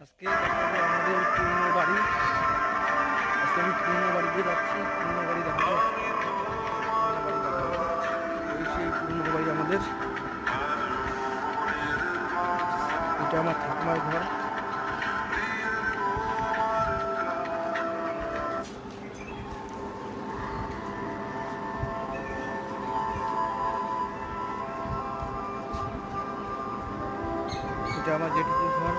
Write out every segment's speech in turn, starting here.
আজকে দেখাবো আমাদের পুরনো বাড়ি। আজকে আমি পুরনো বাড়িতে যাচ্ছি, পুরনো বাড়ি দেখাবো। পুরনো বাড়ি দেখাবো, এই সেই পুরনো বাড়ি আমাদের। এটা আমার ঠাকুমার ঘর। এটা আমার জেঠুকুর ঘর।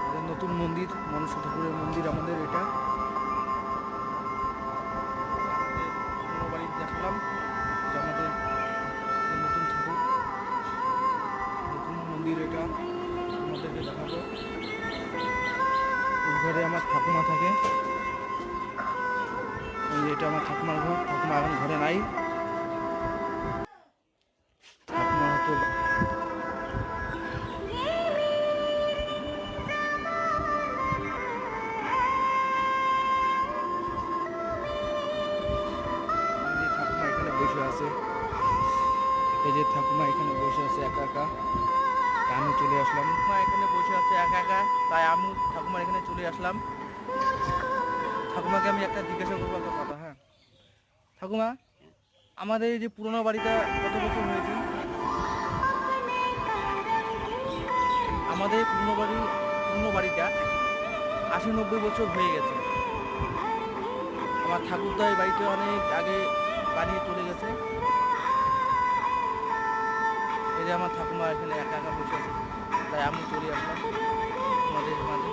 এটা নতুন মন্দির, মনসা ঠাকুরের মন্দির আমাদের এটা। আমাদের পুরনো বাড়ি দেখালাম, এটা আমাদের নতুন ঠাকুর, নতুন মন্দির এটা আমাদেরকে দেখাবো। ওই ঘরে আমার ঠাকুমা থাকে। এটা আমার ঠাকুমার ঘর। ঠাকুমা এখন ঘরে নাই। ঠাকুমা হতো ঠাকুমা এখানে বসে আছে। এই যে ঠাকুমা এখানে বসে আছে একা একা, আমি চলে আসলাম। ঠাকুমা এখানে বসে আছে একা একা, তাই আমি ঠাকুমার এখানে চলে আসলাম। ঠাকুমাকে আমি একটা জিজ্ঞাসা করবো একটা কথা। হ্যাঁ ঠাকুমা, আমাদের এই যে পুরোনো বাড়িটা কত বছর হয়েছে? আমাদের পুরোনো বাড়িটা 80-90 বছর হয়ে গেছে। আমার ঠাকুরদা এই বাড়িতে অনেক আগে বানিয়ে চলে গেছে। এই যে আমার ঠাকুমা এখানে একা একা বসে আছে, তাই আমি চলে আসলাম আমাদের মাঝে।